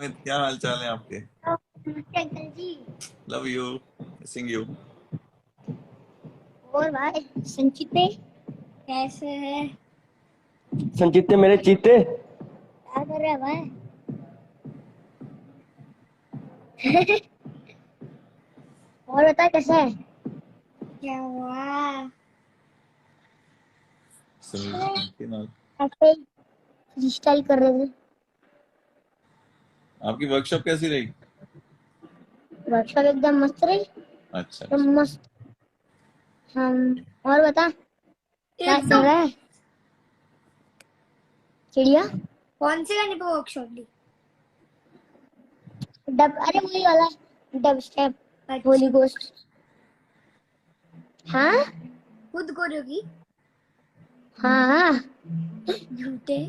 क्या हाल चाल है आपके? नमस्ते uncle ji. Love you, missing you. और भाई संचिते कैसे है? संचिते मेरे चीते। क्या कर रहा है भाई? और बता कैसा है? क्या हुआ? ऐसे फ्री स्टाइल कर रहे थे। आपकी वर्कशॉप कैसी रही? वर्कशॉप एकदम मस्त रही। अच्छा एकदम अच्छा। मस्त। हम और बता क्या चल एकदम रहा है? चिड़िया कौन से गाने पे वर्कशॉप ली? डब, अरे वही वाला डब स्टेप, होली गोस्ट। हाँ खुद करोगी? हाँ। झूठे।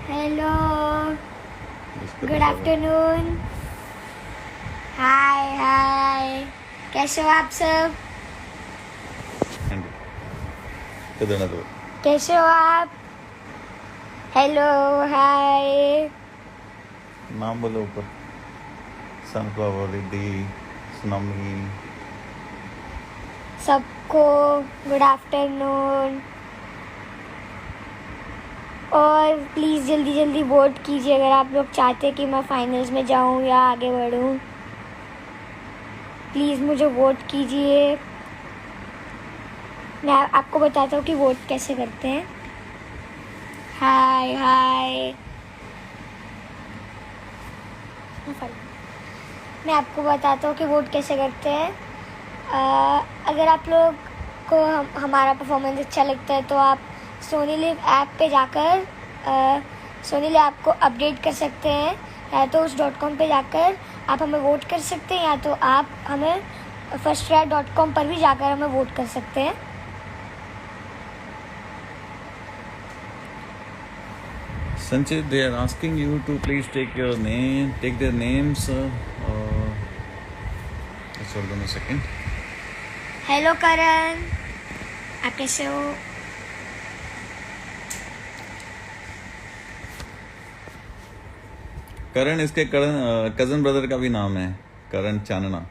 Hello, good afternoon. Hi hi, कैसे हो आप सब? कैसे हो आप? Hello hi. नाम बोलो ऊपर। Sunflower, Riddhi, tsunami. सबको गुड आफ्टरनून। और प्लीज़ जल्दी जल्दी वोट कीजिए अगर आप लोग चाहते हैं कि मैं फाइनल्स में जाऊं या आगे बढ़ूं। प्लीज़ मुझे वोट कीजिए। मैं आपको बताता हूँ कि वोट कैसे करते हैं। हाय हाय, मैं आपको बताता हूँ कि वोट कैसे करते हैं। अगर आप लोग को हमारा परफॉर्मेंस अच्छा लगता है तो आप सोनी लिव ऐप पे जाकर सोनी लिव ऐप को अपडेट कर सकते हैं, या तो उस .com पे जाकर आप हमें वोट कर सकते हैं, या तो आप हमें firstcry.com पर भी जाकर हमें वोट कर सकते हैं। Sanchit, they are asking you to please take their names. Just hold on a second. हेलो करण, आप कैसे हो? करण, इसके कजन ब्रदर का भी नाम है, करण Chanana.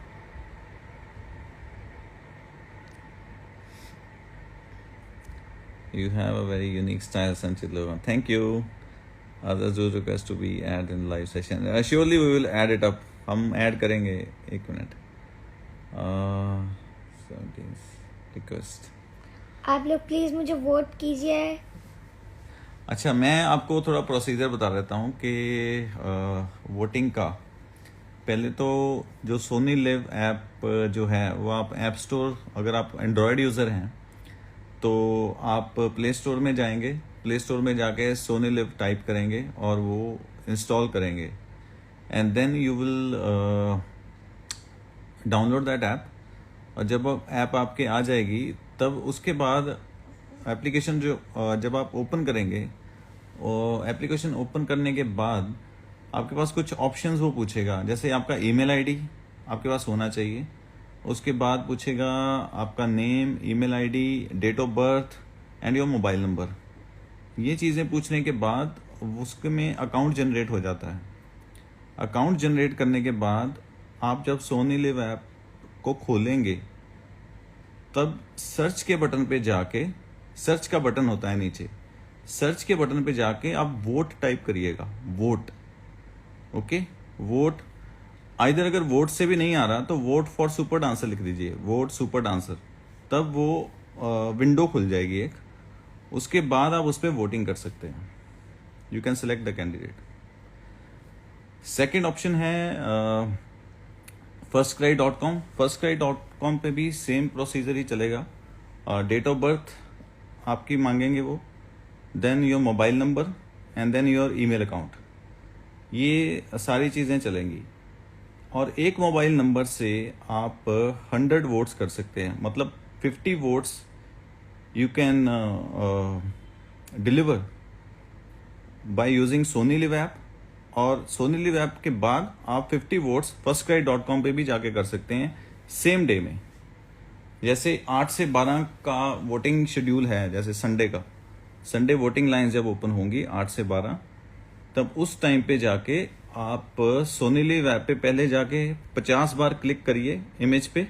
You have a very unique style, Sanchit Logan. Thank you. Others do request to be added in live session. Surely we will add it up. हम ऐड करेंगे, एक मिनट। 17 रिक्वेस्ट। आप लोग प्लीज़ मुझे वोट कीजिए। अच्छा, मैं आपको थोड़ा प्रोसीजर बता देता हूँ कि वोटिंग का। पहले तो जो सोनी लिव ऐप जो है वो आप ऐप स्टोर, अगर आप एंड्रॉयड यूज़र हैं तो आप प्ले स्टोर में जाएंगे। प्ले स्टोर में जाके सोनी लिव टाइप करेंगे और वो इंस्टॉल करेंगे, and then you will download that app. और जब ऐप आपके आ जाएगी तब उसके बाद एप्लीकेशन जब आप ओपन करेंगे, और एप्लीकेशन ओपन करने के बाद आपके पास कुछ ऑप्शंस वो पूछेगा, जैसे आपका ईमेल आईडी आपके पास होना चाहिए। उसके बाद पूछेगा आपका name, email ID, date of birth and your mobile number. ये चीज़ें पूछने के बाद उसके में अकाउंट जनरेट हो जाता है। अकाउंट जनरेट करने के बाद आप जब सोनी लिव ऐप को खोलेंगे तब सर्च के बटन पे जाके, सर्च का बटन होता है नीचे, सर्च के बटन पे जाके आप वोट टाइप करिएगा, वोट। Okay, vote. आइदर अगर वोट से भी नहीं आ रहा तो वोट फॉर सुपर डांसर लिख दीजिए, वोट सुपर डांसर। तब वो विंडो खुल जाएगी एक। उसके बाद आप उस पर वोटिंग कर सकते हैं। You can select the candidate. Second option है firstcry.com। firstcry.com पे भी सेम प्रोसीजर ही चलेगा। डेट ऑफ बर्थ आपकी मांगेंगे वो, then your mobile number and then your email account. ये सारी चीज़ें चलेंगी। और एक मोबाइल नंबर से आप 100 वोट्स कर सकते हैं, मतलब 50 votes you can deliver by using Sony Liv app. और सोनी लिव ऐप के बाद आप 50 वोट्स firstcry.com पे भी जाके कर सकते हैं सेम डे में। जैसे 8 से 12 का वोटिंग शेड्यूल है, जैसे संडे का, संडे वोटिंग लाइन जब ओपन होंगी 8 से 12, तब उस टाइम पे जाके आप सोनी लिव ऐप पे पहले जाके 50 बार क्लिक करिए इमेज पे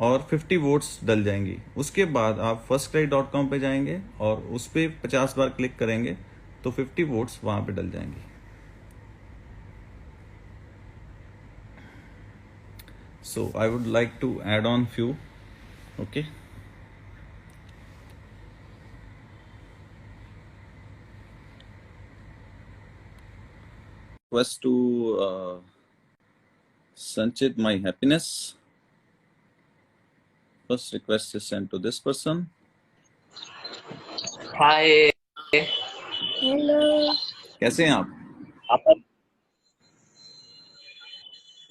और 50 वोट्स डल जाएंगी। उसके बाद आप firstcry.com पे जाएंगे और उस पे 50 बार क्लिक करेंगे तो 50 वोट्स वहां पे डल जाएंगे। So I would like to add on few. Okay. Request to Sanchit My Happiness. First request is sent to this person. Hi. Hello. कैसे हैं आप? आप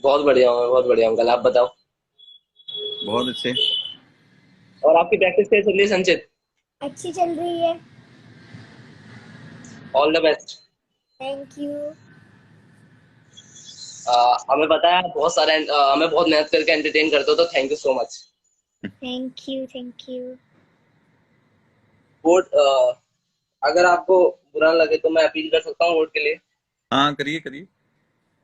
बहुत बढ़िया हूँ, बहुत बढ़िया अंकल। आप बताओ। बहुत अच्छे। और आपकी प्रैक्टिस कैसे चल रही है संचित? अच्छी चल रही है। All the best. Thank you. हमें पता है आप बहुत सारे हमें बहुत मेहनत करके एंटरटेन करते हो, तो thank you so much. Thank you. Thank you. Vote अगर आपको बुरा लगे तो मैं अपील कर सकता हूँ वोट के लिए। हाँ, करिए करिए,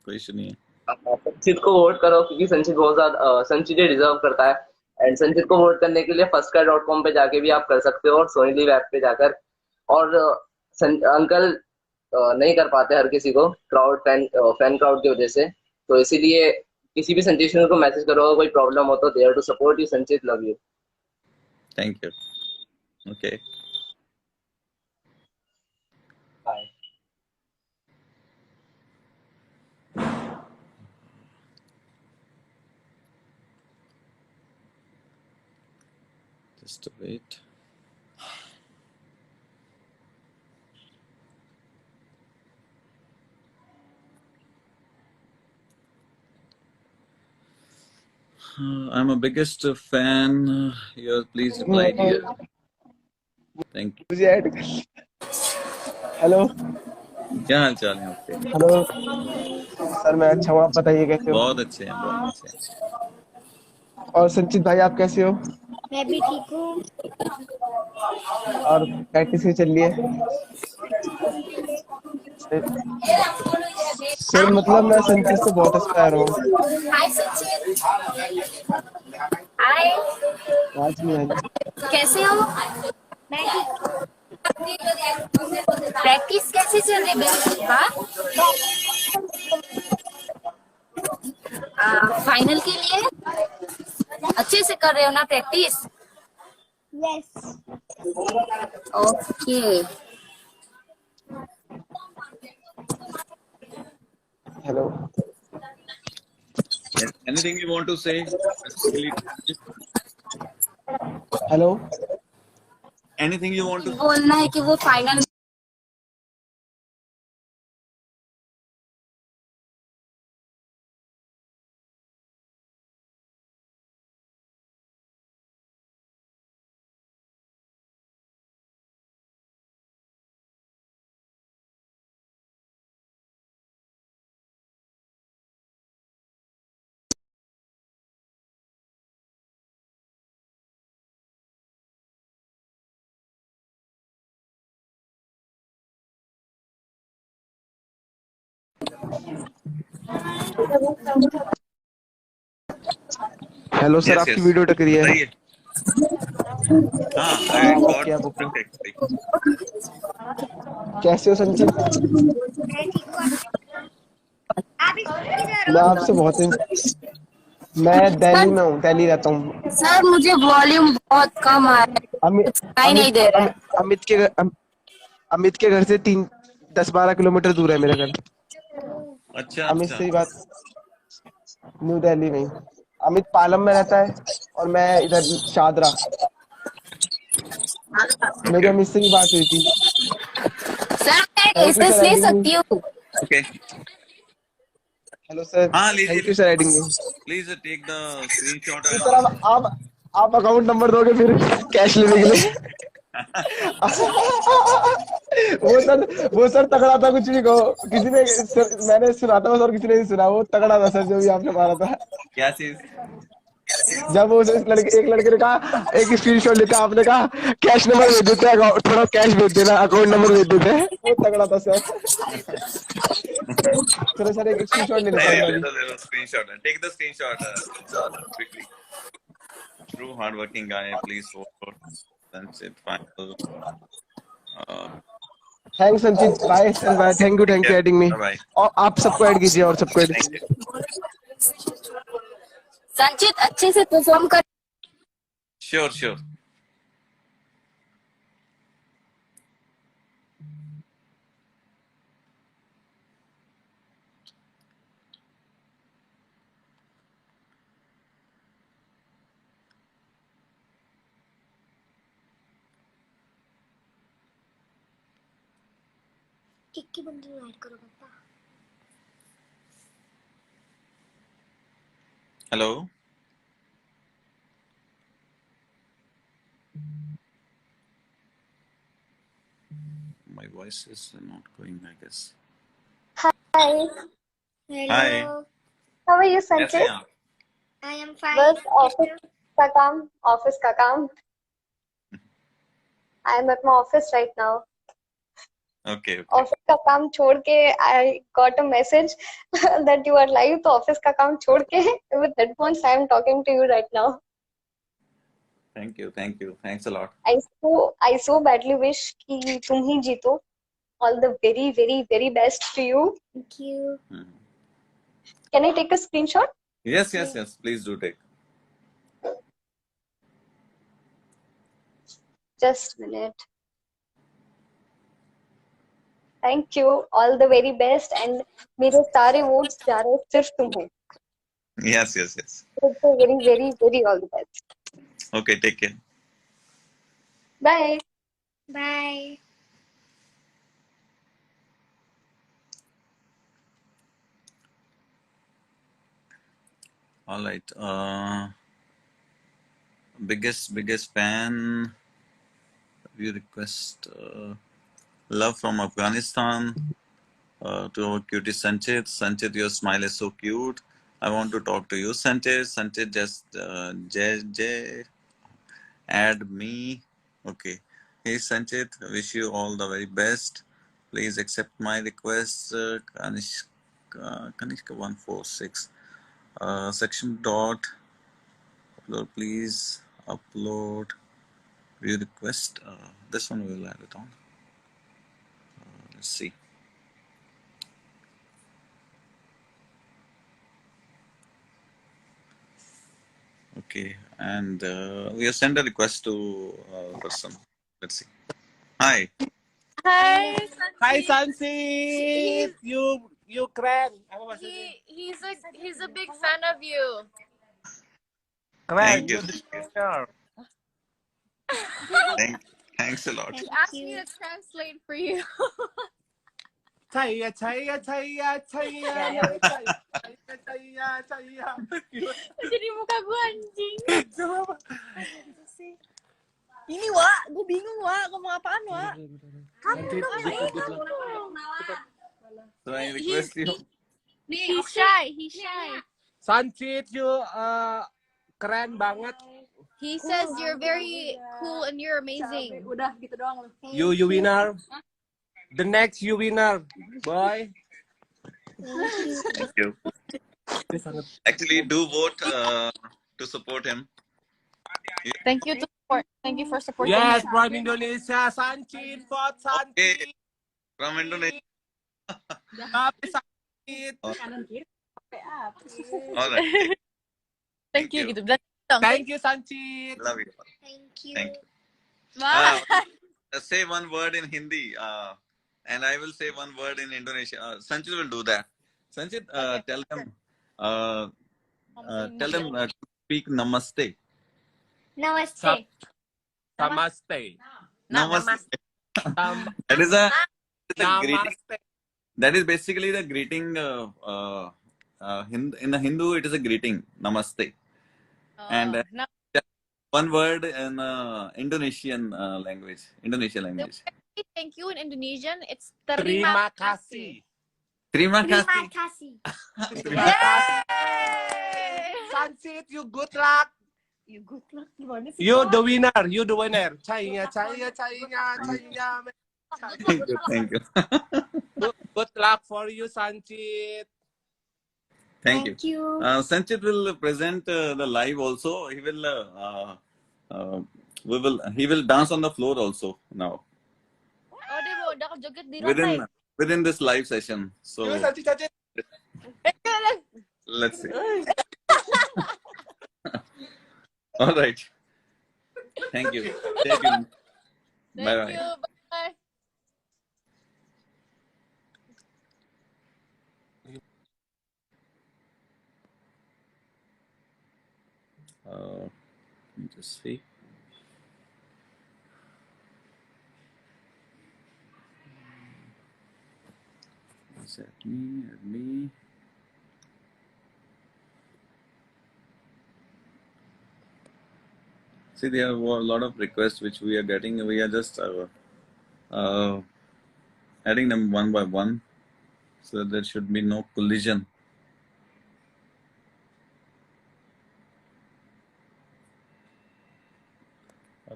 कोई इशू नहीं है। संचित को वोट करो, क्योंकि संचित बहुत ज्यादा संचित डिजर्व करता है। एंड संचित को वोट करने के लिए firstcry.com पे जाके भी आप कर सकते हो, और सोनी लिव ऐप पे जाकर। और अंकल नहीं कर पाते हर किसी को, क्राउड फैन क्राउड की वजह से। तो इसीलिए किसी भी संचित को मैसेज करो, कोई प्रॉब्लम हो तो there to support you. Sanchit, love you. Thank you. Okay. Bye. Just wait. I'm a biggest fan. Here, please reply here. Thank you. मुझे ऐड कर। हेलो। क्या हाल चाल है आपके? हेलो सर, मैं अच्छा हूँ, आप बताइए कैसे हो? बहुत अच्छे हैं, बहुत अच्छे हैं। और संचित भाई, आप कैसे हो? मैं भी ठीक हूँ। और प्रैक्टिस भी चल रही है? सर मतलब मैं संचित से बहुत इंस्पायर हूँ। हाय सचिन। हाय। आज भी मैंने कैसे हो? मैं ठीक। प्रैक्टिस कैसे चल रही है? फाइनल के लिए अच्छे से कर रहे हो ना practice? Yes. Okay. Hello. Anything you want to say? Specifically? Hello. Anything you want to? बोलना है कि वो फाइनल हेलो सर, Yes, आपकी yes. वीडियो टक रही है। बताइए। हाँ, I got क्या बुक? perfect. कैसे हो संचित? मैं आपसे बहुत मैं दिल्ली में हूँ, दिल्ली रहता हूँ। सर मुझे वॉल्यूम बहुत कम आ रहा है, अमित सुनाई नहीं दे रहा है। अमित के घर से 10-12 किलोमीटर दूर है मेरा घर। अच्छा अमित से ही अच्छा। बात, न्यू दिल्ली में। अमित पालम में रहता है और मैं इधर शादरा। मेरी अमित से भी बात हुई थी। सर मैं थैंक यू एसेस सर ले एडिंग मी। सकती हूँ? Okay. हेलो सर, हाँ, लीजिए thank you sir adding me. Please take the screenshot तो एंड सर आप अकाउंट नंबर दोगे फिर कैश लेने के लिए? वो सर तगड़ा था, कुछ भी कहो। किसी ने सर, मैंने सुना था बस, और किसी ने नहीं सुना। वो तगड़ा था सर, जो भी आपने मारा था। क्या चीज? जब उस एक लड़के ने कहा, एक स्क्रीनशॉट लेते आपने कहा कैश नंबर भेज देते हैं, थोड़ा कैश भेज देना, अकाउंट नंबर भेज देते हैं। बहुत तगड़ा था सर। चलो सर एक स्क्रीनशॉट ले लेता हूँ मैं भी। ले लो screenshot. Take the screenshot quickly. True hardworking guy. Please vote. Sanchit final. Thanks Sanchit, bye sir, bye, thank you adding me. Bye bye. और आप सबको ऐड कीजिए, और सबको ऐड कीजिए। संचित अच्छे से परफॉर्म कर। Sure. किक्की बंदू ऐड करो पापा। Hello. My voice is not going, I guess. Hi. Hello. Hi. How are you, कैसे Sanchit? हैं आप? I am fine. बस ऑफिस का काम। I am at my office right now. Okay. Office का काम छोड़ के I got a message that you are live, तो ऑफिस का काम छोड़ के with headphones I am talking to you right now. Thank you. Thanks a lot. I so badly wish कि तुम ही जीतो. All the very best to you. Thank you. Can I take a screenshot? Yes. Please do take. Just a minute. Thank you. All the very best. And मेरे सारे votes जा रहे सिर्फ तुम्हें. Yes. So very all the best. Okay. Take care. Bye. Bye. All right. Biggest fan. We request love from Afghanistan to our cutie Sanchit. Sanchit, your smile is so cute. I want to talk to you, Sanchit. Sanchit, just J add me. Okay. Hey Sanchit, wish you all the very best. Please accept my request. Kanishka 146. Section dot upload, please upload view request. This one we will add it on. Let's see. Okay, and we have sent a request to person. Let's see. Hi. Hi, Sanchit, you cran. he's a big fan of you. Thank you. Thanks a lot. He asked me to translate for you. Chaya. Jadi muka gue anjing. Ini Wak, gue bingung Wak, ngomong apaan Wak? So I request you. He's shy. Sanchit, you keren banget. He says you're very cool and you're amazing. Udah gitu doang lu. You winner. The next you winner, boy. Thank you. Actually, do vote to support him. Thank you for supporting. Yes, from Indonesia, Sanchit, for Sanchit. Okay. From Indonesia. Happy Sanchit. All right. Thank you gitu. Thank you, Sanchit. Love you. Thank you. Thank you. Bye. Say one word in Hindi, and I will say one word in Indonesia. Sanchit will do that. Sanchit, tell them to speak Namaste. Namaste. Namaste. Namaste. That is a greeting. That is basically the greeting. In the Hindu, it is a greeting. Namaste. And one word in Indonesian language. Thank you in Indonesian. It's Terima kasih. Terima Terima kasih. kasih. Terima kasih. Sanchit, you good luck. You good luck. Gimana sih? You the winner. You the winner. Chainya. Thank you, thank you. Good luck for you, Sanchit. Thank you. Thank you. Sanchit will present the live also. He will he will dance on the floor also now Oh, dia mau udah joget di lantai. within this live session. So You, Sanchit. let's see. All right. Thank you. Thank you. Bye Thank you. bye. Bye. Let me just see. Is that me? See, there are a lot of requests which we are getting. We are just adding them one by one, so that there should be no collision.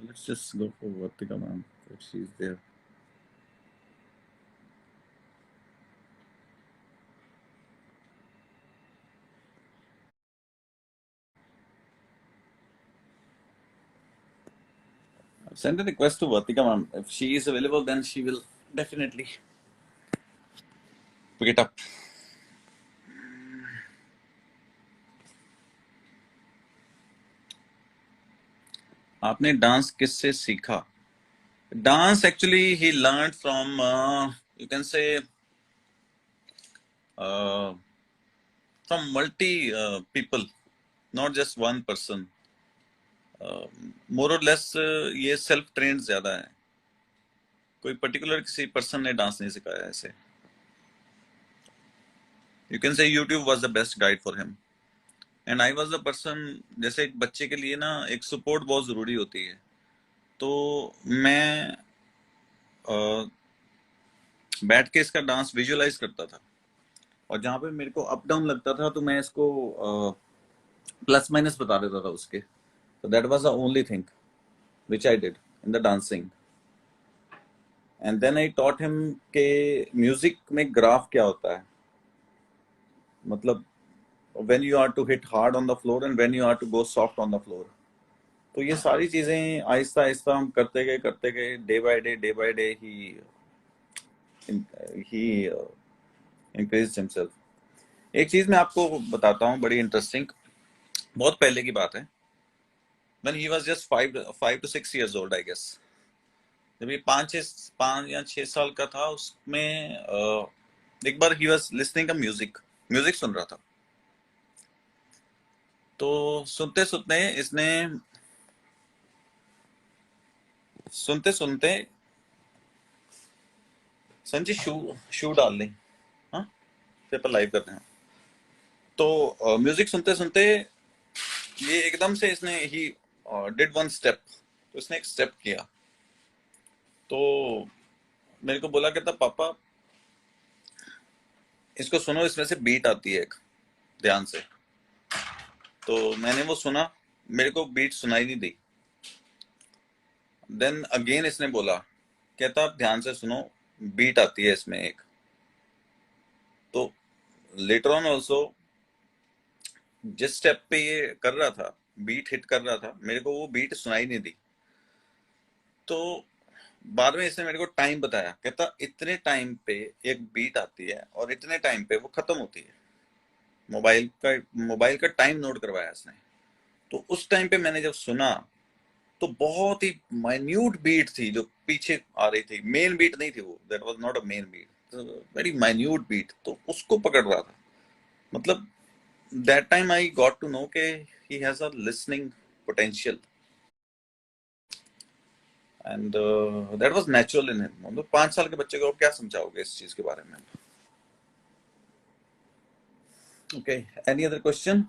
Let's just go for Vartika ma'am if she's there. I've sent a request to Vartika ma'am. If she is available, then she will definitely pick it up. आपने dance किससे सीखा? Dance actually he learned from you can say from multi people, not just one person. More or less ये self trained ज़्यादा है. कोई particular किसी person ने dance नहीं सिखाया ऐसे. You can say YouTube was the best guide for him. And I was the person, जैसे एक बच्चे के लिए ना एक support बहुत ज़रूरी होती है. तो मैं बैठ के इसका डांस विजुअलाइज करता था, और जहाँ पे मेरे को अप डाउन लगता था तो मैं इसको प्लस माइनस बता देता था उसके. So that was the only thing which I did in the dancing. And then I taught him कि म्यूजिक में ग्राफ क्या होता है, मतलब when you are to hit hard on the floor and when you are to go soft on the floor. तो ये सारी चीजें आहिस्ता आहिस्ता हम करते गए day by day he increased himself. एक चीज मैं आपको बताता हूँ बड़ी इंटरेस्टिंग, बहुत पहले की बात है. When he was just 5 to 6 years old, I guess. जब ये 5 या 6 साल का था, उसमें एक बार he was listening to music सुन रहा था. तो सुनते सुनते संजय शू डाल लें, हाँ पेपर लाइव करते हैं. तो म्यूजिक सुनते सुनते ये एकदम से इसने ही डिड वन स्टेप, तो इसने एक स्टेप किया. तो मेरे को बोला कहता पापा इसको सुनो, इसमें से बीट आती है एक, ध्यान से. तो मैंने वो सुना, मेरे को बीट सुनाई नहीं दी. देन अगेन इसने बोला, कहता ध्यान से सुनो, बीट आती है इसमें एक. तो लेटर ऑन ऑल्सो जिस स्टेप पे ये कर रहा था, बीट हिट कर रहा था, मेरे को वो बीट सुनाई नहीं दी. तो बाद में इसने मेरे को टाइम बताया, कहता इतने टाइम पे एक बीट आती है और इतने टाइम पे वो खत्म होती है. मोबाइल का टाइम नोट करवाया इसने. तो उस टाइम पे मैंने जब सुना तो बहुत ही माइन्यूट बीट थी जो पीछे आ रही थी, मेन बीट नहीं थी वो, that was not a main beat, very minute beat. तो उसको पकड़ रहा था. मतलब that time I got to know के he has a listening potential, and that was natural in him. मतलब 5 साल के बच्चे को क्या समझाओगे इस चीज के बारे में? Okay, any other question?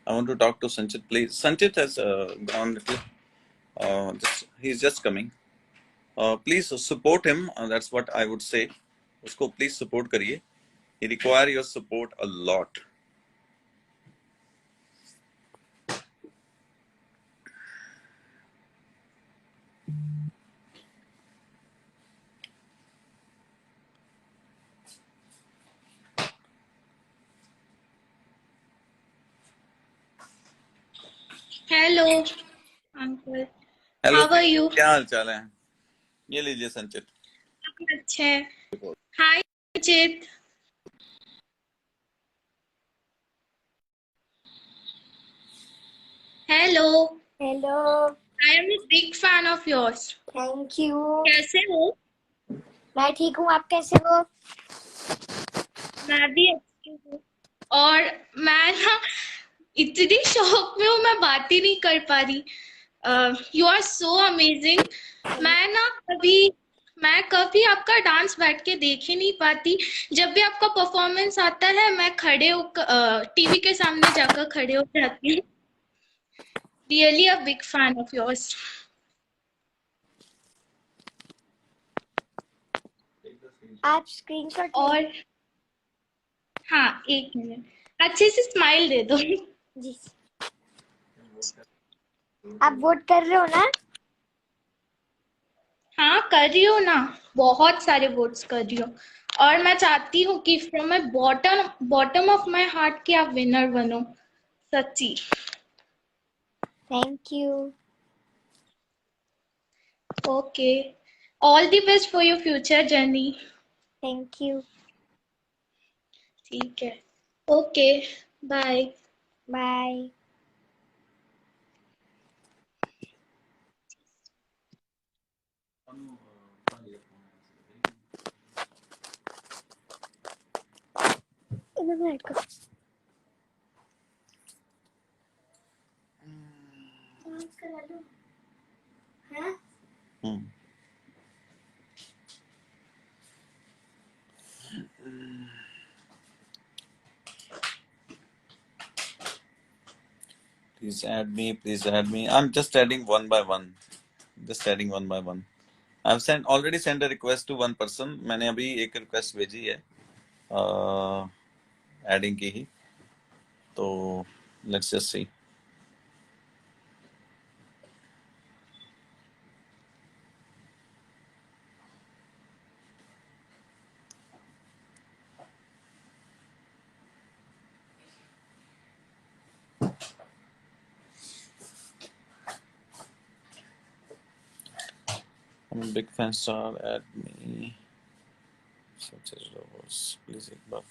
I want to talk to Sanchit, please. Sanchit has gone little. He's just coming. Please support him, that's what I would say. उसको प्लीज सपोर्ट करिए, he require your support a lot. Hello, uncle. Hello, How are you? क्या हाल चाल है? ये लीजिए संचित। अच्छे हैं। Hi, Chit. Hello. Hello, I am a big fan of yours. Thank you. कैसे हो? मैं ठीक हूँ, आप कैसे हो? मैं भी अच्छी हूँ। और मैं ना इतनी शौक में हूँ, मैं बात ही नहीं कर पा रही। You are so amazing. मैं कभी आपका डांस बैठ के देख ही नहीं पाती। जब भी आपका परफॉर्मेंस आता है, मैं टीवी के सामने जाकर खड़े हो जाती हूँ। Really a big fan of yours. आप स्क्रीनशॉट और हाँ, एक मिनट, अच्छे से स्माइल दे दो। जी, आप वोट कर रहे हो ना? हाँ, कर रही हूँ ना, बहुत सारे वोट्स कर रही हूँ। और मैं चाहती हूँ कि from my bottom of my heart कि आप विनर बनो, सच्ची। Thank you. Okay, all the best for your future journey. Thank you. ठीक है, okay, bye. Bye. Please add me, please add me. I'm just adding one by one. Just adding one by one. I've already sent a request to one person. मैंने अभी एक request भेजी है adding की ही, तो let's just see. I'm a big fan star, add me. Please एक बार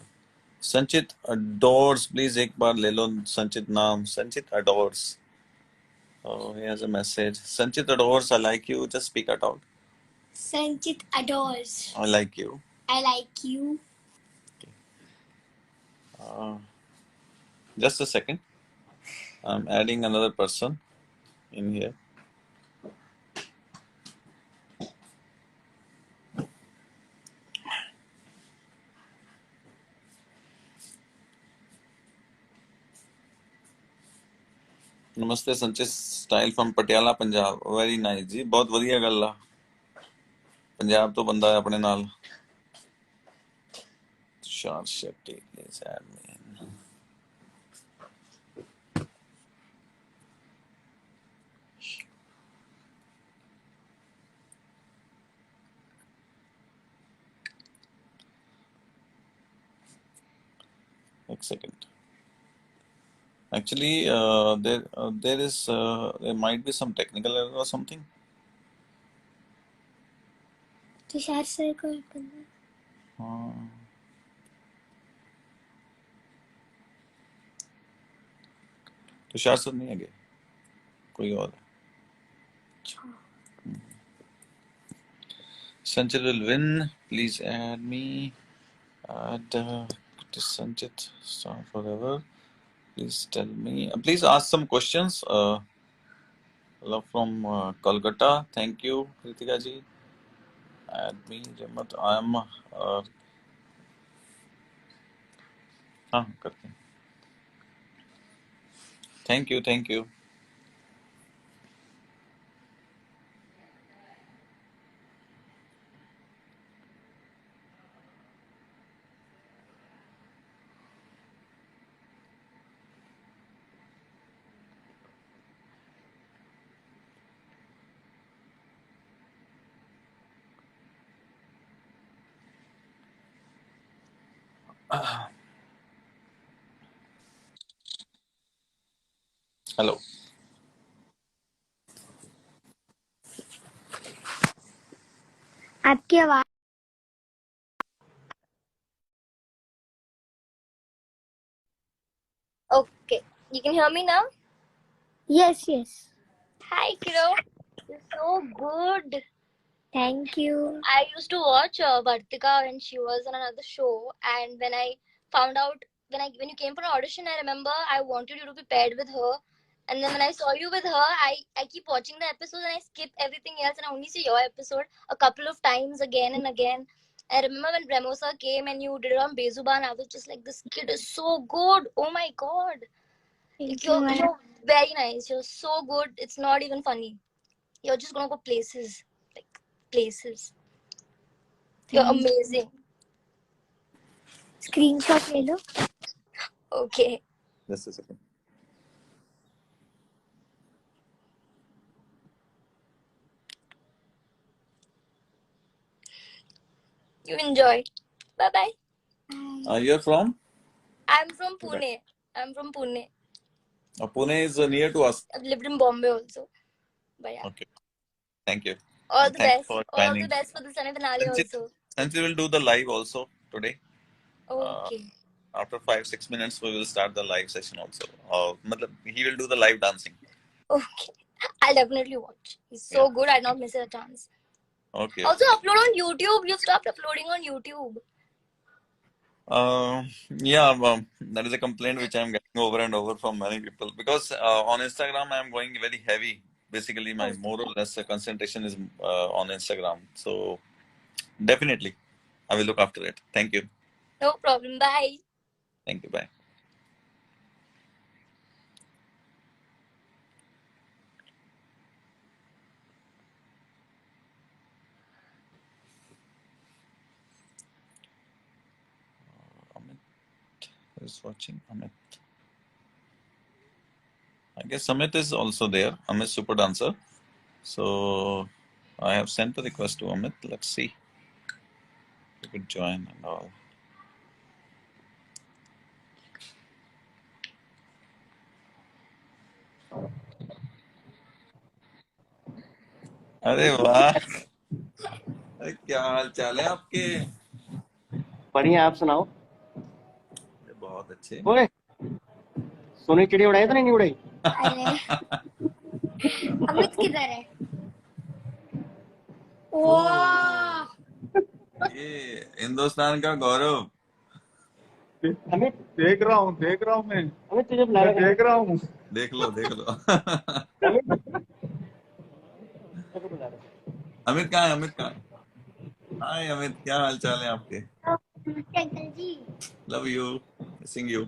संचित adores, please एक बार ले लो संचित नाम, संचित adores. Oh, he has a message. Sanchit adores, I like you. Just speak it out. Sanchit adores. I like you. I like you. Just a second. I'm adding another person in here. नमस्ते Sanchit style from Patiala Punjab, very nice जी, बहुत वधिया गल आ। पंजाब तो बंदा है अपने नाल। Tushar Shetty, please add me in. एक second. Actually, there might be some technical error or something. Tushar sir को करना। हाँ, तुषार सर नहीं है क्या? कोई और है। Sanchit will win. Please add me. Add Sanchit star forever. Please tell me. Please ask some questions. Love from Kolkata. Thank you, Kritika ji. Add me. Jamat. I am. हाँ करते हैं। Thank you. Thank you. Hello. आपकी आवाज Okay, you can hear me now? yes, yes. Hi, Kiro. You're so good. Thank you. I used to watch Vartika when she was on another show, and when I found out when you came for an audition, I remember I wanted you to be paired with her. And then when I saw you with her, I keep watching the episode and I skip everything else and I only see your episode a couple of times again and again. I remember when Bremosa came and you did it on Bezuban, I was just like, this kid is so good. Oh my god. Thank You're very nice. You're so good. It's not even funny. You're just gonna go places. Like places. You're amazing. Screenshot ले लो. Okay. Just a second. You enjoy. Bye bye. You're from? I'm from Pune. Pune is near to us. I've lived in Bombay also. But yeah. Okay. Thank you. All the Thanks best. for All joining. the best for the semi-finale Sanchit, also. Sanchit will do the live also today. Okay. After 5-6 minutes, we will start the live session also. He will do the live dancing. Okay. I'll definitely watch. He's so good. I'd not miss a chance. Okay. Also upload on YouTube. You've stopped uploading on YouTube. That is a complaint which I'm getting over and over from many people because on Instagram I'm going very heavy. Basically, my more or less concentration is on Instagram. So definitely, I will look after it. Thank you. No problem. Bye. Thank you. Bye. Amit is watching. Amit. I guess Amit is also there. Amit Super Dancer. So I have sent a request to Amit. Let's see. You could join and all. अरे वाह, अरे क्या हाल चाल है आपके? बढ़िया, आप सुनाओ। अरे बहुत अच्छे। ओए, सोने की चिड़ी उड़ाई तो नहीं उड़ाई? अमित किधर है? वाह, ये हिंदुस्तान का गौरव। अमित देख रहा हूँ मैं, अमित तुझे बुला रहा है। देख रहा हूँ। देख लो तुझे बुला रहा है। अमित कहाँ है? अमित कहाँ है? हाय अमित, क्या हाल चाल है आपके? Uncle ji. Love you, missing you.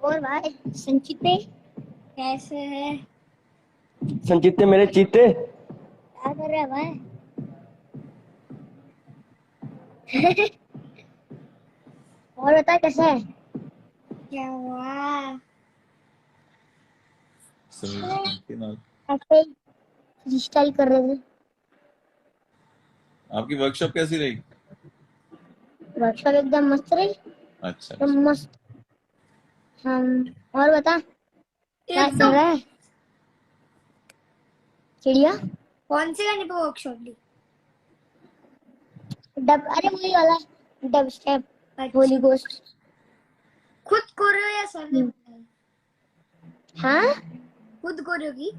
और भाई संचित कैसे है? संचित मेरे चीते। क्या कर रहा है भाई? और बता कैसा है? क्या हुआ? ऐसे फ्रीस्टाइल कर रहे थे. आपकी वर्कशॉप कैसी रही? वर्कशॉप एकदम मस्त रही. अच्छा, एकदम मस्त. और बता क्या कर रहा है? चिड़िया कौन से गाने पे वर्कशॉप ली? अरे वही वाला डब स्टेप. होली गोस्ट. खुद करो या सर ने बताया? हाँ, खुद करोगी?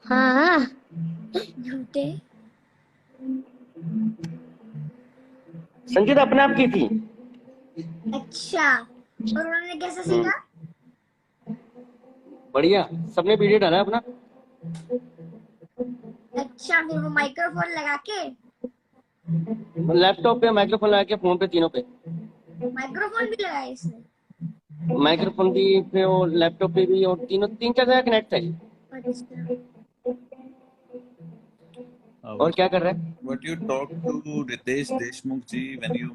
हाँ, झूठे. संचित अपने आप की थी। अच्छा, और उन्होंने कैसे सीखा? बढ़िया, सबने वीडियो डाला अपना। अच्छा, फिर वो माइक्रोफोन लगा के लैपटॉप पे माइक्रोफोन लगा के, फोन पे, तीनों पे माइक्रोफोन भी लगाया इसने. माइक्रोफोन भी, फिर वो लैपटॉप पे भी, और तीनों 3-4 जगह कनेक्ट है। अच्छा. और क्या कर रहा है? What you talk to Ritesh Deshmukh ji when you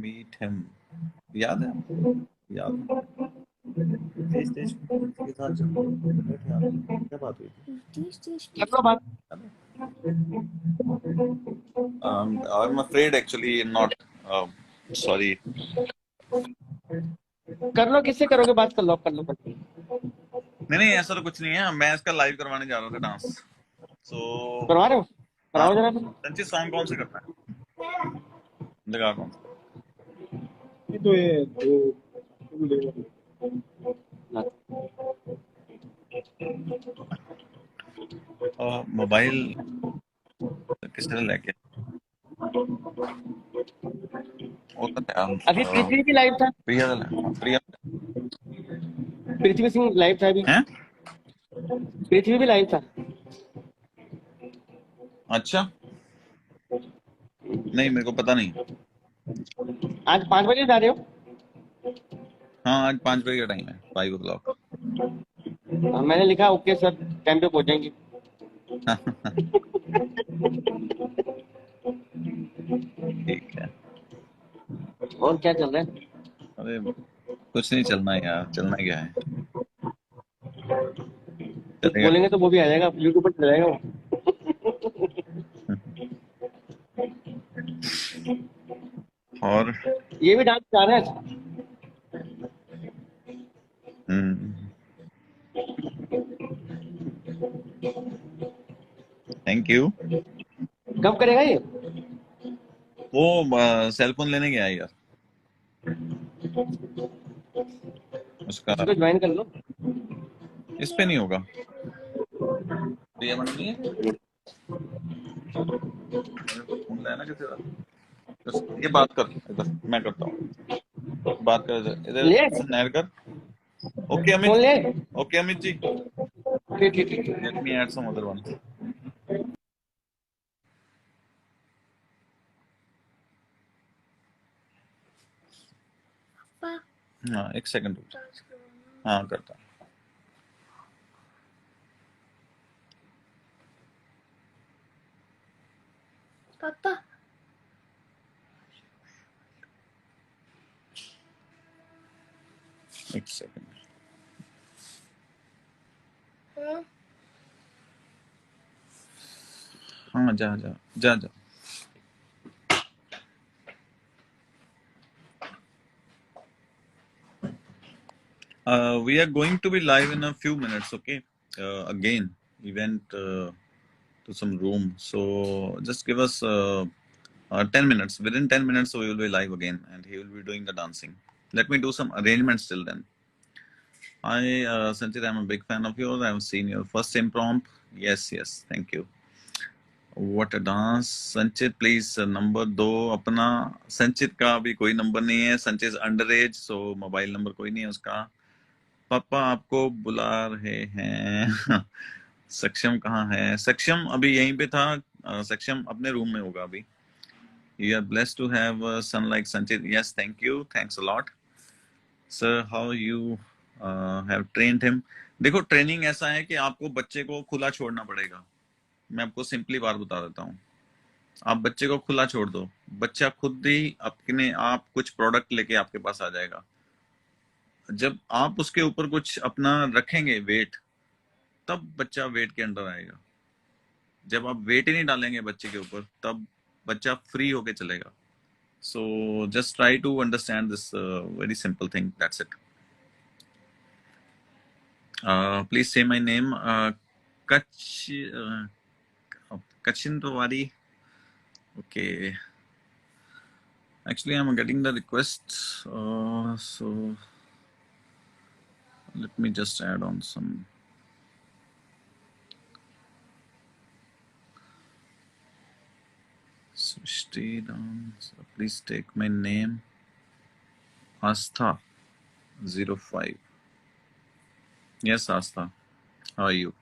meet him? याद है? याद है? रितेश देशमुख जी के साथ जब बैठे आप, क्या बात हुई थी? क्या बात? I'm afraid actually not sorry. कर लो, किससे करोगे बात, कर लो, कर लो। नहीं नहीं, ऐसा तो कुछ नहीं है, मैं इसका लाइव करवाने जा रहा था डांस। सो करवा रहे हो, हाँ, कराओ जरा फिर। संचित सॉन्ग कौन सा करना है, लगा कौन सा? ये तो ये दो मोबाइल किसने लेके वो तो अभी पृथ्वी भी लाइव था, प्रिया प्रिया पृथ्वी सिंह लाइव था अभी, है। पृथ्वी भी लाइव था। अच्छा, नहीं मेरे को पता नहीं। आज 5 बजे जा रहे हो? हाँ, आज 5 बजे का टाइम है, 5 o'clock। मैंने लिखा ओके सर, टाइम पे पहुंचेंगे। ठीक है। और क्या चल रहा है? अरे कुछ नहीं चलना है यार, चलना क्या है, कुछ चलेगा। बोलेंगे तो वो भी आ जाएगा, यूट्यूब पर चल जाएगा वो। और ये भी डांस कर रहा है। Thank you. कब करेगा ये? वो सेल फोन लेने गया है यार, उसका इसको ज्वाइन कर लो। इस पे नहीं होगा। प्रिया मैडम नहीं है, फोन लेना किसी का। ये बात कर इधर, मैं करता हूँ, बात कर इधर, ले नहर कर। ओके फोन अमित, ले। ओके अमित जी, ठीक ठीक ठीक। Let me add some other one. हाँ, एक सेकंड रुक। हाँ करता हूँ। पापा एक सेकंड। हाँ जा जा जा जा। We are going to be live in a few minutes, okay? Again, we went to some room, so just give us 10 minutes. Within 10 minutes, we will be live again, and he will be doing the dancing. Let me do some arrangements till then. Hi, Sanchit, I'm a big fan of yours. I've seen your first impromptu. Yes, yes, thank you. What a dance. संचित please number दो अपना। संचित का अभी कोई number नहीं है, संचित अंडर एज, सो मोबाइल नंबर कोई नहीं है उसका। पापा आपको बुला रहे हैं। सक्षम कहाँ है? सक्षम अभी यहीं पे था, सक्षम अपने रूम में होगा अभी। You are blessed to have a son like Sanchit. Yes, thank you. Thanks a lot. Sir, how you have trained him? देखो, ट्रेनिंग ऐसा है कि आपको बच्चे को खुला छोड़ना पड़ेगा। मैं आपको सिंपली बात बता देता हूँ, आप बच्चे को खुला छोड़ दो, बच्चा खुद ही अपने आप कुछ प्रोडक्ट लेके आपके पास आ जाएगा। जब आप उसके ऊपर कुछ अपना रखेंगे वेट, तब बच्चा वेट के अंडर आएगा। जब आप वेट ही नहीं डालेंगे बच्चे के ऊपर, तब बच्चा फ्री होके चलेगा। So just try to understand this very simple thing, that's it. Please say my name, Kachin Tiwari. Okay. Actually, I'm getting the request. So let me just add on some. Srishti dance. Please take my name. Astha 05. Yes, Astha. How are you?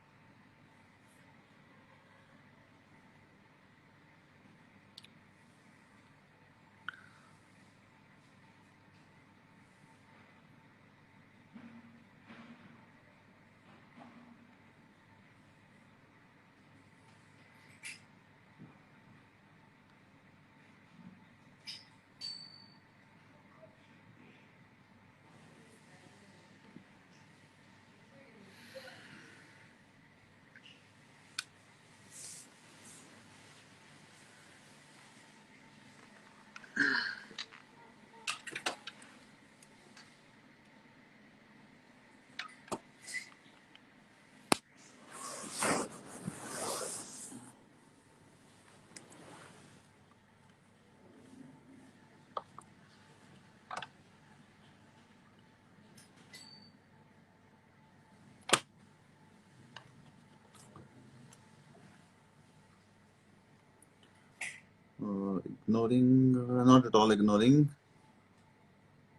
ignoring, not at all ignoring.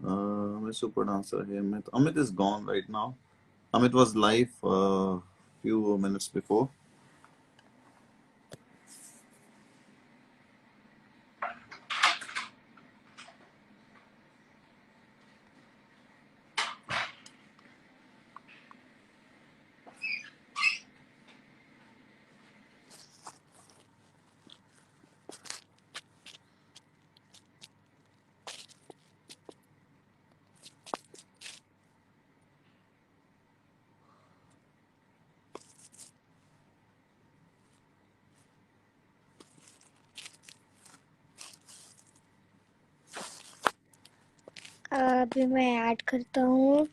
I'm a super dancer here. Amit is gone right now. Amit was live few minutes before. अभी मैं add करता हूँ.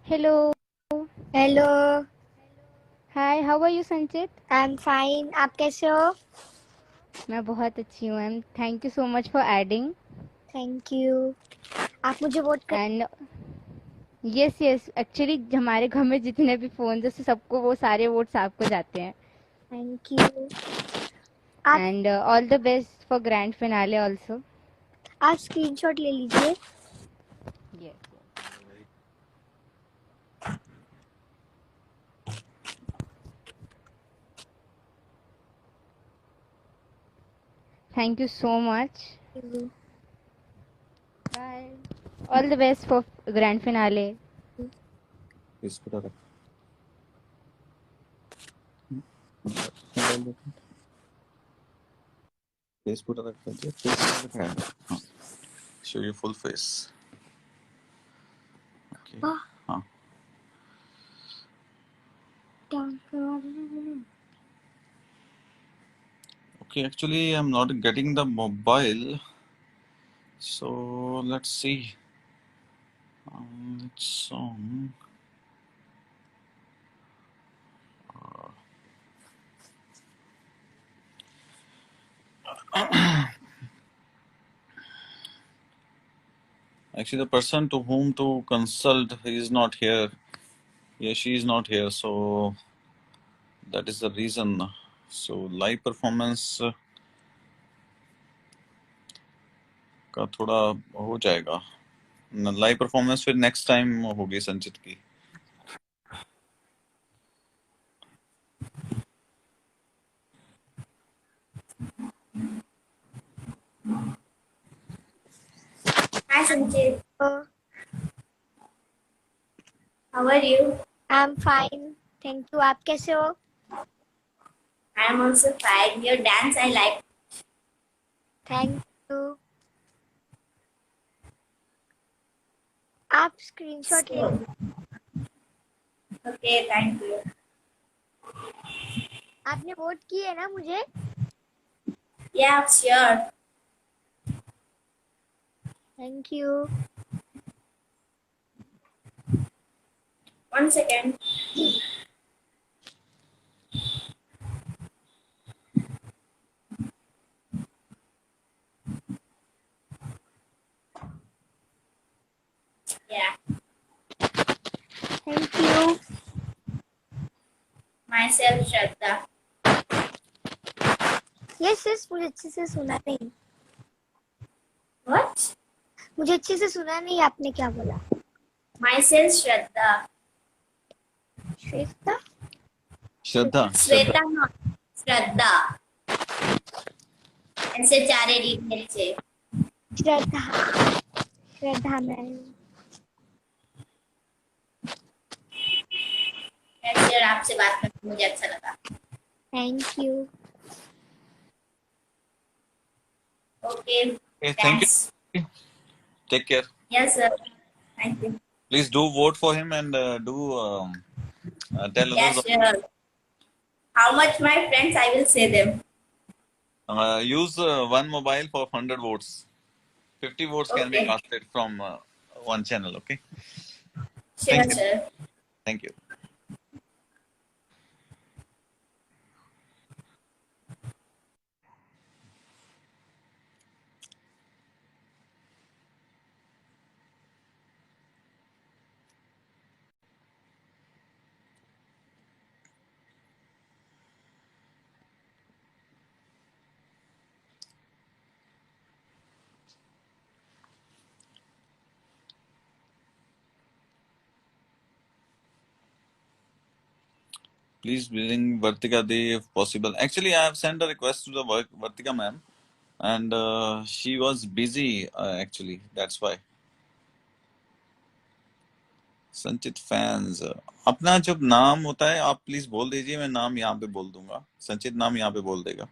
Hello. Hello. Hi, how are you, Sanchit? I'm fine. आप कैसे हो? मैं बहुत अच्छी हूँ ma'am. Thank you so much for adding. Thank you. आप मुझे वोट कर. And yes, actually हमारे घर में जितने भी फोन है सबको वो सारे वोट्स आपको जाते हैं. Thank you. And all the best for grand finale also. आप स्क्रीनशॉट ले लीजिए. Yes. Thank you so much. Bye. All the best for grand finale. Please put it up. Please put it up. Show your full face. Okay. हाँ. Okay, actually I'm not getting the mobile, so let's see. Song. Actually, the person to whom to consult is not here. Yeah, she is not here, so that is the reason. So live performance का थोड़ा हो जाएगा. Live performance फिर next time होगी संचित की. Hi Sanjit. How are you? I'm fine. Thank you. आप कैसे हो? I'm also fine. Your dance I like. Thank you. आप स्क्रीनशॉट ले. Okay, thank you. आपने वोट की है ना मुझे? Yeah, sure. Thank you. One second. Yeah. Thank you. Myself, Shraddha. Yes, मुझे अच्छे से सुना नहीं. What? मुझे अच्छे से सुना नहीं आपने क्या बोला. Myself, Shraddha. Shraddha? श्रद्धा. श्रद्धा. ऐसे चारे रीड से. श्रद्धा मैम। सर आपसे बात करके मुझे अच्छा लगा। Thank you. Okay Okay, thank thanks. you. Take care. Yes sir thank you. Please do vote for him and tell others. Yes sir how much my friends I will say them. Use one mobile for 100 votes. 50 votes can be okay casted from one channel. Okay. Sure Thank you. Sir. Thank you. Please bring Vartika Day if possible. Actually, I have sent a request to the Vartika ma'am, and she was busy. Actually, that's why. संचित fans अपना जब नाम होता है आप please बोल दीजिए, मैं नाम यहाँ पे बोल दूंगा, संचित नाम यहाँ पे बोल देगा।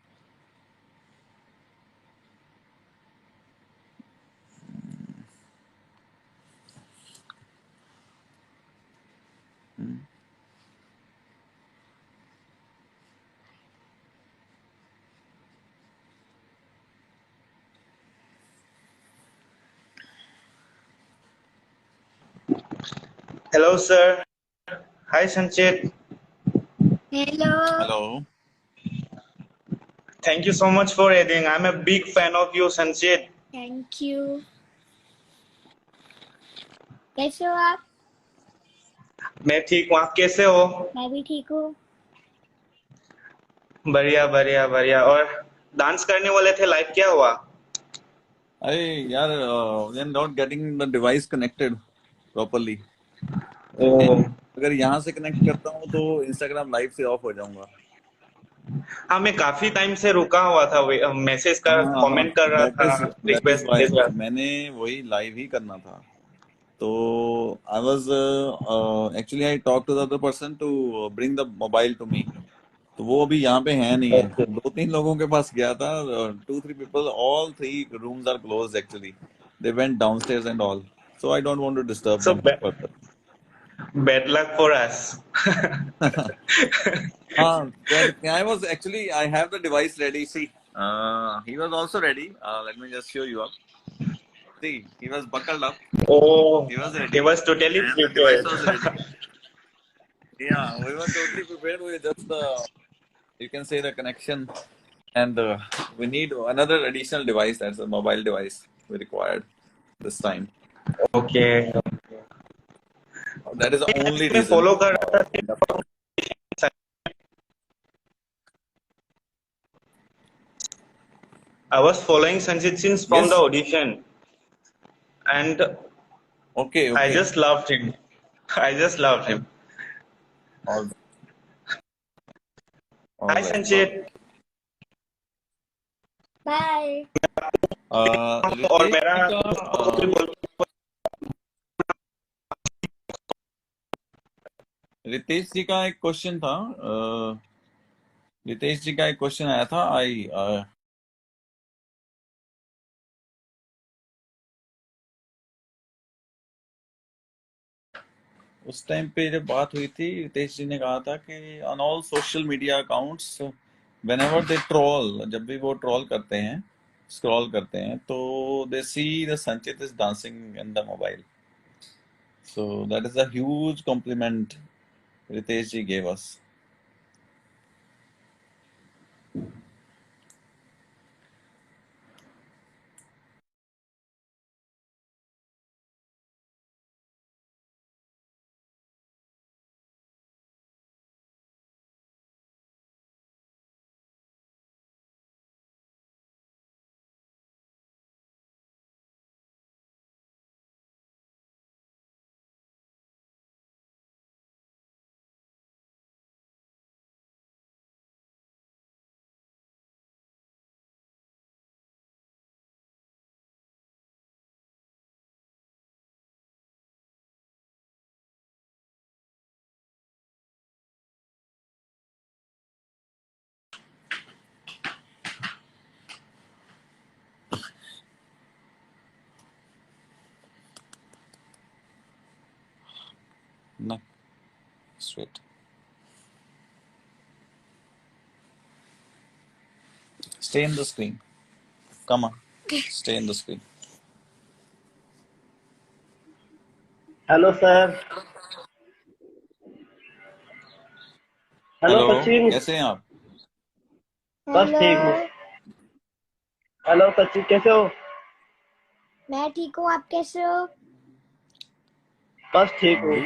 Hello, sir. Hi, Sanchit. Hello. Hello. Thank you so much for adding. I'm a big fan of you, Sanchit. Thank you. कैसे हो आप? मैं ठीक हूँ, आप कैसे हो? मैं भी ठीक हूँ। बढ़िया बढ़िया बढ़िया। और डांस करने वाले थे, लाइव क्या हुआ? अरे यार, we are not getting the device connected properly. अगर यहाँ से कनेक्ट करता हूँ तो इंस्टाग्राम लाइव से ऑफ हो जाऊंगा। हाँ, मैं काफी टाइम से रुका हुआ था, मैसेज कर कमेंट कर रहा दैट था, इज रिक्वेस्ट वाई भेज रहा था। मैंने वही लाइव ही करना था। तो I was actually I talk to the other person to bring the mobile to me. तो वो अभी यहाँ पे है नहीं है। Okay. 2-3 लोगों के पास गया था, 2-3 people, all 3 rooms are closed actually. They went downstairs and all. So I don't want to disturb So them further. bad luck for us. I was actually, I have the device ready. See, he was also ready. Let me just show you up. See, he was buckled up. Oh, He was he ready. was totally And the device prepared. was ready. Yeah, we were totally prepared with just you can say the connection. And we need another additional device, that's a mobile device we required this time. Okay. That is the only मैं reason. Follow कर रहा था। I was following Sanjit since from the Yes. audition, and Okay. I Okay. just loved him. I just loved him. All, all Hi, right. Sanjit. बाय। और रितेश मेरा जी का रितेश जी का एक क्वेश्चन था। रितेश जी का एक क्वेश्चन आया था। उस टाइम पे जब बात हुई थी, रितेश जी ने कहा था कि on all social media accounts whenever they troll, जब भी वो ट्रोल करते हैं, स्क्रॉल करते हैं, तो they see the Sanchit is dancing in the mobile. So that is a huge compliment Ritesh ji gave us. No, straight. Stay in the screen. Come on, stay in the screen. Hello sir. Hello hello, Sachin. कैसे हैं आप? बस ठीक हूँ। Hello, hello Sachin, कैसे हो? मैं ठीक हूँ, आप कैसे हो? बस ठीक हूँ।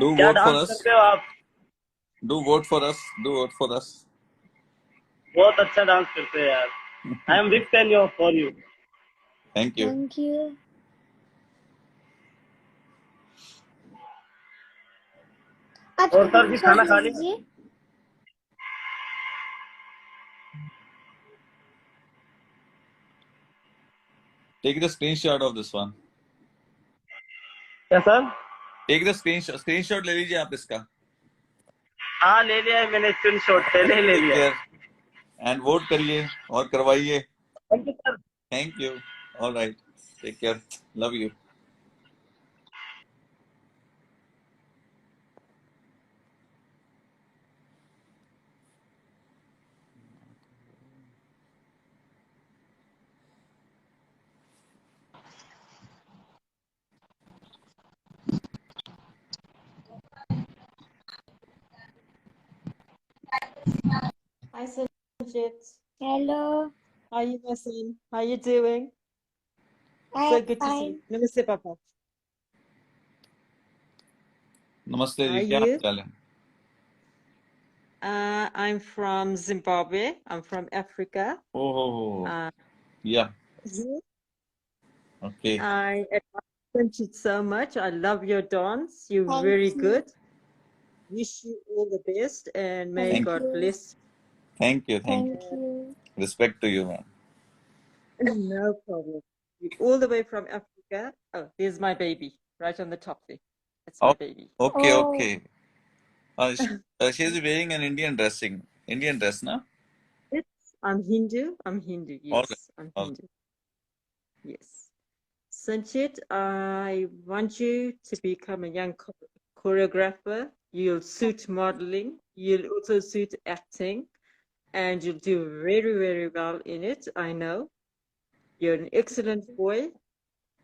Do क्या vote for डांस us. करते हो आप? Do vote for us. Do vote for us. बहुत अच्छा डांस करते हो यार। I am big fan for you. Thank you. Thank you. आप और सर स्क्रीन जी शॉट खाना ले खा लिया? लीजिए। Take the screenshot of this one. क्या sir? Take the screenshot. Screenshot ले लीजिए आप इसका. हाँ ले लिया है मैंने, स्क्रीन शॉट पहले ही ले Take लिया है। care and vote करिए और करवाइए. Thank you sir. Thank you. All right. Take care. Love you. Hi, Sanjit. हेलो, How you doing? How you doing? I So am good to see fine. you. Namaste, Papa. नमस्ते How ji, are क्या हाल you? चाल है? I'm from Zimbabwe. I'm from Africa. Oh, Uh, yeah. mhm. Okay. I admire Sanjit so much. I love your dance. You're thank very you. good. Wish you all the best and may thank God you. bless Thank you. Thank you. You. Respect to you, man. No problem. All the way from Africa. Oh, there's my baby right on the top there. That's my Oh, baby. okay, oh, okay. She's wearing an Indian dress, na? I'm Hindu. I'm Hindu. All right. Yes, I'm All Hindu. Yes. Sanchit, I want you to become a young choreographer. You'll suit modeling. You'll also suit acting. And you'll do very, very well in it. I know. You're an excellent boy.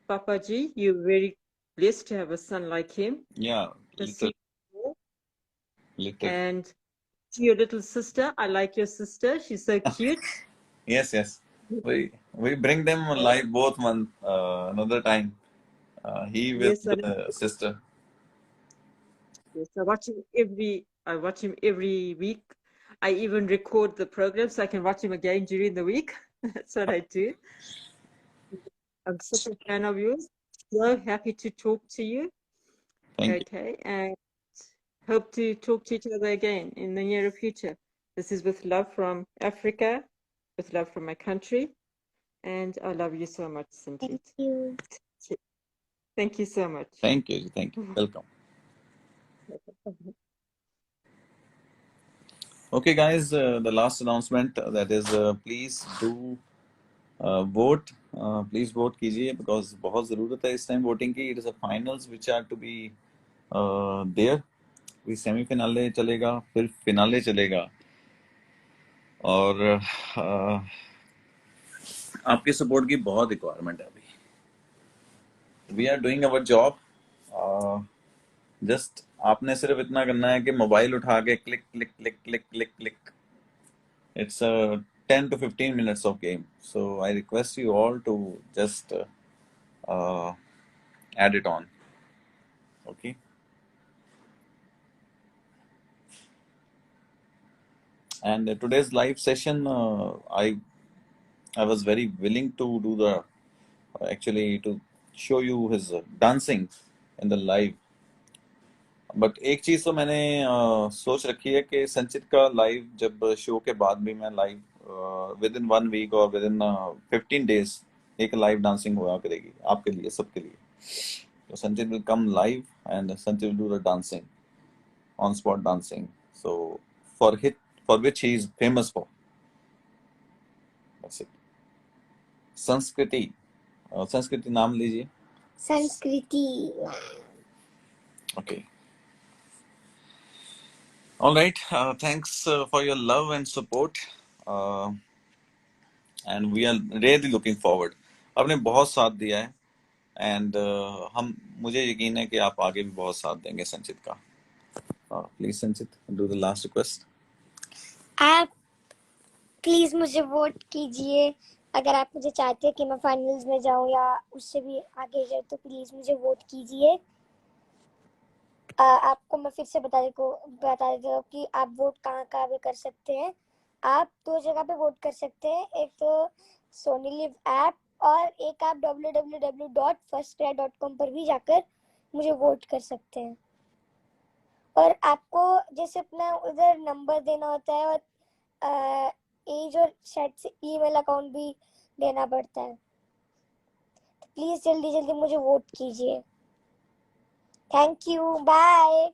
Papaji, you're very blessed to have a son like him. Yeah, little. And to your little sister, I like your sister. She's so cute. Yes, yes. We bring them live both another time. He with Yes, I know. the sister. Yes, I watch him every week. I even record the program so I can watch him again during the week. That's what I do. I'm such a fan of yours. So happy to talk to you. Thank you. Okay, and hope to talk to each other again in the near future. This is with love from Africa, with love from my country, and I love you so much, Sanjit. Thank you. Thank you so much. Thank you. Thank you. Welcome. Okay, guys, the last announcement that is, please do vote. Please vote कीजिए because बहुत ज़रूरत है इस time voting की. It is a finals which are to be there. कोई semi-finale चलेगा, फिर finale चलेगा, और आपके सपोर्ट की बहुत रिक्वायरमेंट है अभी. We are doing our job. Just आपने सिर्फ इतना करना है कि मोबाइल उठा के click click click click click click. It's 10 to 15 minutes of game. So I request you all to just add it on. Okay. And today's live session, I was very willing to do the actually to show you his dancing in the live. But एक चीज तो मैंने सोच रखी है कि संचित का लाइव जब शो के बाद भी मैं लाइव विद इन 1 वीक और विद इन 15 डेज एक लाइव डांसिंग हुआ करेगी आपके लिए, सबके लिए. तो संचित विल कम लाइव एंड संचित will do the dancing, on spot dancing. So for which he is famous for. संस्कृति. संस्कृति नाम लीजिए. संस्कृति. Okay. All right. Thanks for your love and support. And we are really looking forward. आपने बहुत साथ दिया है एंड मुझे यकीन है कि आप आगे भी बहुत साथ देंगे संचित का. प्लीज संचित, डू द लास्ट रिक्वेस्ट. आप प्लीज मुझे वोट कीजिए. अगर आप मुझे चाहते हैं कि मैं फाइनल्स में जाऊं या उससे भी आगे जाए तो प्लीज मुझे वोट कीजिए. आपको मैं फिर से बता देती हूँ कि आप वोट कहाँ भी कर सकते हैं. आप 2 जगह पे वोट कर सकते हैं. एक तो सोनी लिव ऐप और एक आप www.firstcry.com पर भी जाकर मुझे वोट कर सकते हैं. और आपको जैसे अपना उधर नंबर देना होता है और एज और शायद से ईमेल अकाउंट भी देना पड़ता है. तो प्लीज जल्दी जल्दी मुझे वोट कीजिए. Thank you. बाय.